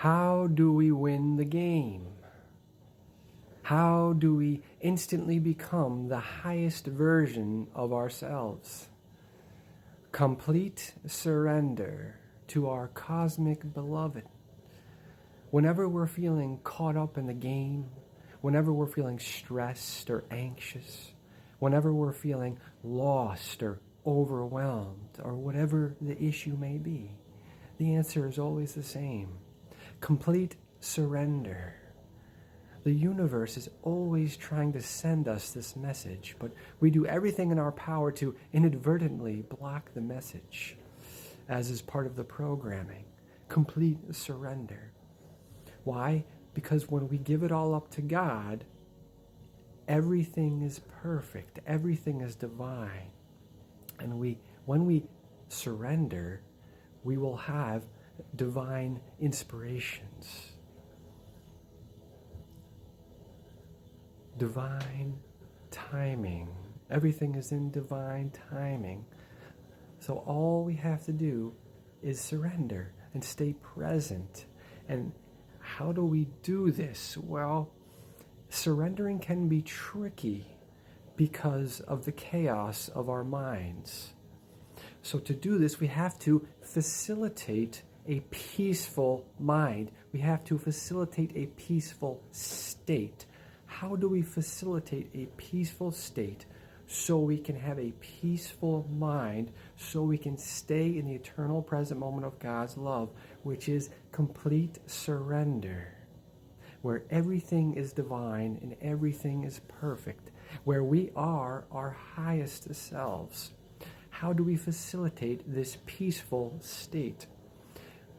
How do we win the game? How do we instantly become the highest version of ourselves? Complete surrender to our cosmic beloved. Whenever we're feeling caught up in the game, whenever we're feeling stressed or anxious, whenever we're feeling lost or overwhelmed, or whatever the issue may be, the answer is always the same. Complete surrender. The universe is always trying to send us this message, but we do everything in our power to inadvertently block the message, as is part of the programming. Complete surrender. Why? Because when we give it all up to God, everything is perfect, everything is divine. And when we surrender, we will have divine inspirations. Divine timing. Everything is in divine timing. So all we have to do is surrender and stay present. And how do we do this? Well, surrendering can be tricky because of the chaos of our minds. So to do this, we have to facilitate a peaceful mind. We have to facilitate a peaceful state. How do we facilitate a peaceful state so we can have a peaceful mind, so we can stay in the eternal present moment of God's love, which is complete surrender, where everything is divine and everything is perfect, where we are our highest selves? How do we facilitate this peaceful state?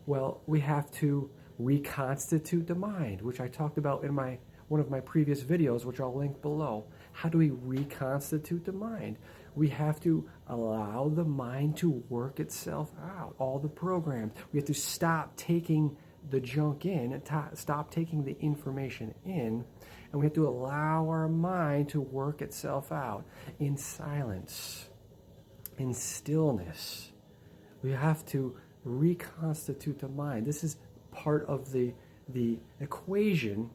Well, we have to reconstitute the mind, which I talked about in one of my previous videos, which I'll link below. How do we reconstitute the mind? We have to allow the mind to work itself out, all the programs. We have to stop taking the junk in and stop taking the information in, and we have to allow our mind to work itself out in silence, in stillness. We have to reconstitute the mind. This is part of the equation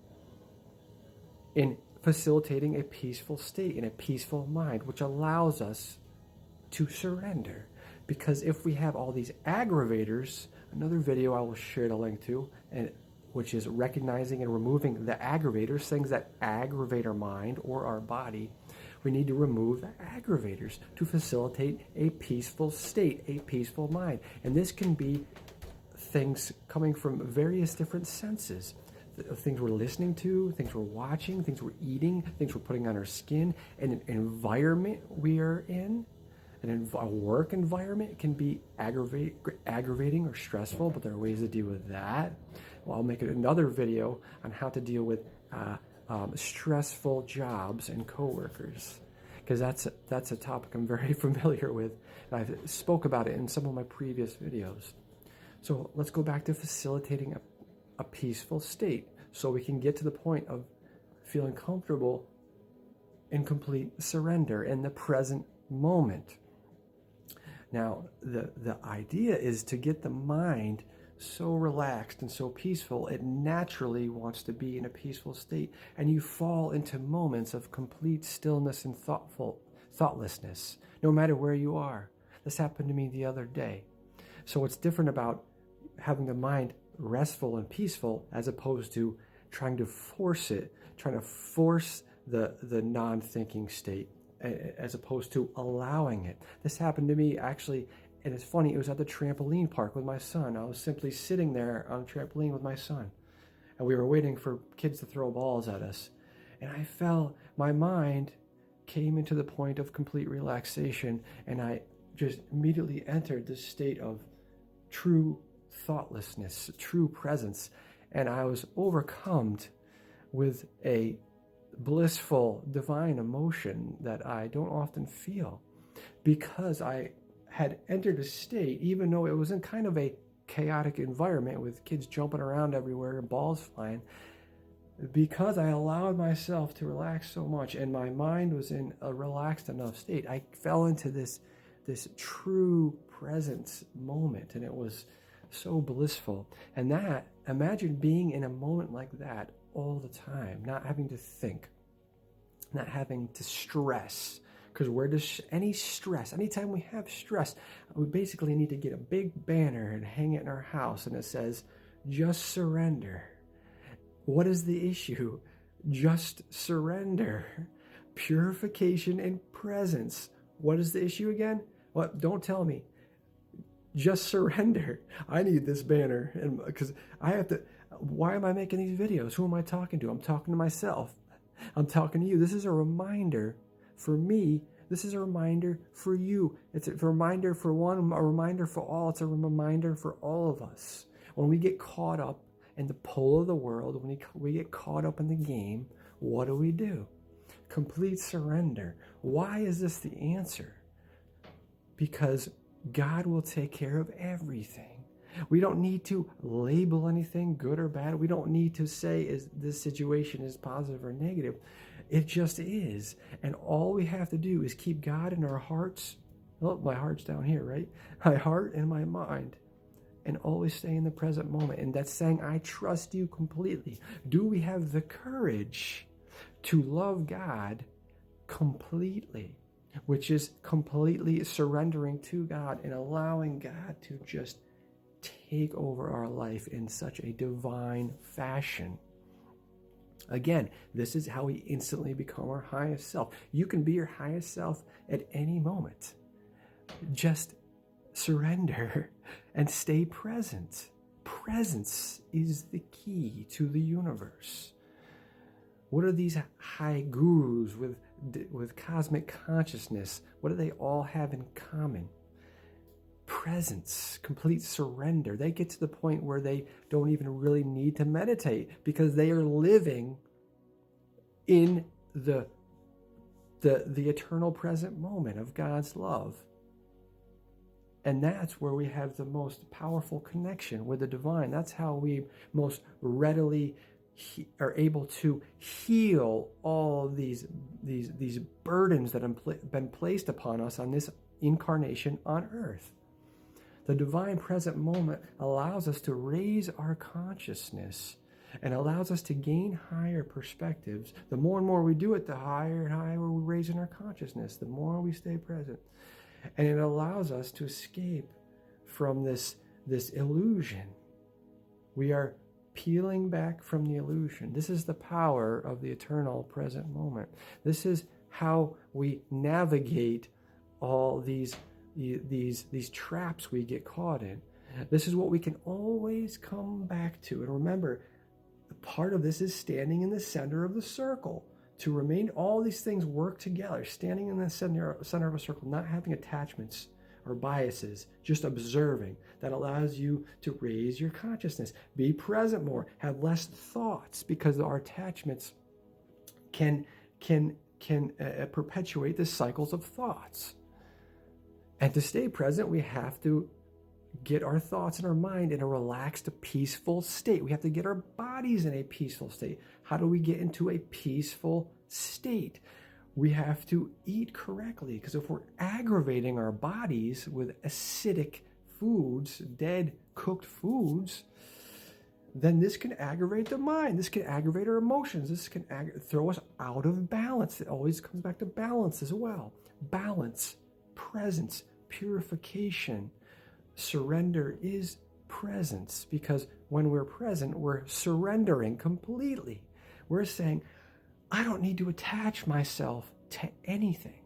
in facilitating a peaceful state, in a peaceful mind, which allows us to surrender. Because if we have all these aggravators, another video I will share the link to, which is recognizing and removing the aggravators, things that aggravate our mind or our body, we need to remove the aggravators to facilitate a peaceful state, a peaceful mind. And this can be things coming from various different senses. Things we're listening to, things we're watching, things we're eating, things we're putting on our skin, and an environment we are in. A work environment can be aggravating or stressful, but there are ways to deal with that. Well, I'll make another video on how to deal with stressful jobs and coworkers, because that's a topic I'm very familiar with, and I've spoke about it in some of my previous videos. So let's go back to facilitating a peaceful state so we can get to the point of feeling comfortable in complete surrender in the present moment. Now, the idea is to get the mind so relaxed and so peaceful, it naturally wants to be in a peaceful state, and you fall into moments of complete stillness and thoughtlessness, no matter where you are. This happened to me the other day. So what's different about having the mind restful and peaceful as opposed to trying to force the non-thinking state, as opposed to allowing it. This happened to me actually, and it's funny, it was at the trampoline park with my son. I was simply sitting there on a trampoline with my son, and we were waiting for kids to throw balls at us. And my mind came into the point of complete relaxation, and I just immediately entered this state of true thoughtlessness, true presence, and I was overcome with a blissful, divine emotion that I don't often feel, because I had entered a state, even though it was in kind of a chaotic environment with kids jumping around everywhere and balls flying, because I allowed myself to relax so much and my mind was in a relaxed enough state, I fell into this true presence moment, and it was so blissful. And that Imagine being in a moment like that all the time, not having to think, not having to stress. Because where does any stress, anytime we have stress, we basically need to get a big banner and hang it in our house, and it says, just surrender. What is the issue? Just surrender. Purification and presence. What is the issue again? What? Don't tell me. Just surrender. I need this banner, and because I have to. Why am I making these videos? Who am I talking to? I'm talking to myself. I'm talking to you. This is a reminder for me. This is a reminder for you. It's a reminder for one, a reminder for all. It's a reminder for all of us. When we get caught up in the pull of the world, when we get caught up in the game, what do? Complete surrender. Why is this the answer? Because God will take care of everything. We don't need to label anything good or bad. We don't need to say is this situation is positive or negative. It just is. And all we have to do is keep God in our hearts. Well, my heart's down here, right? My heart and my mind. And always stay in the present moment. And that's saying, I trust you completely. Do we have the courage to love God completely? Which is completely surrendering to God and allowing God to just take over our life in such a divine fashion. Again, this is how we instantly become our highest self. You can be your highest self at any moment. Just surrender and stay present. Presence is the key to the universe. What are these high gurus with cosmic consciousness? What do they all have in common? Presence, complete surrender. They get to the point where they don't even really need to meditate because they are living in the eternal present moment of God's love. And that's where we have the most powerful connection with the divine. That's how we most readily are able to heal all these burdens that have been placed upon us on this incarnation on earth. The divine present moment allows us to raise our consciousness and allows us to gain higher perspectives. The more and more we do it, the higher and higher we're raising our consciousness, the more we stay present. And it allows us to escape from this illusion. We are peeling back from the illusion. This is the power of the eternal present moment. This is how we navigate all these traps we get caught in. This is what we can always come back to. And remember, part of this is standing in the center of the circle. To remain, all these things work together. Standing in the center of a circle, not having attachments or biases, just observing. That allows you to raise your consciousness. Be present more. Have less thoughts because our attachments can perpetuate the cycles of thoughts. And to stay present, we have to get our thoughts and our mind in a relaxed, peaceful state. We have to get our bodies in a peaceful state. How do we get into a peaceful state? We have to eat correctly, because if we're aggravating our bodies with acidic foods, dead cooked foods, then this can aggravate the mind. This can aggravate our emotions. This can throw us out of balance. It always comes back to balance as well. Balance, presence, purification. Surrender is presence, because when we're present, we're surrendering completely. We're saying, I don't need to attach myself to anything.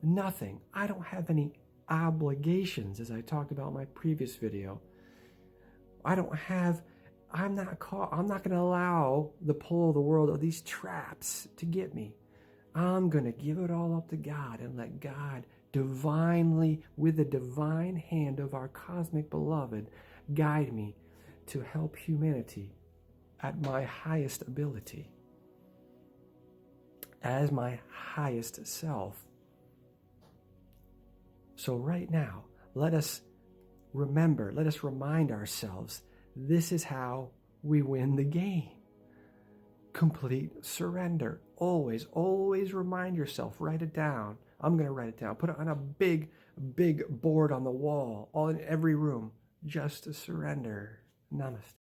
Nothing. I don't have any obligations, as I talked about in my previous video. I'm not going to allow the pull of the world or these traps to get me. I'm going to give it all up to God and let God divinely, with the divine hand of our cosmic beloved, guide me to help humanity at my highest ability, as my highest self. So right now, let us remind ourselves, this is how we win the game. Complete surrender. Always, always remind yourself. Write it down. I'm going to write it down. Put it on a big board on the wall, all in every room. Just to surrender. Namaste.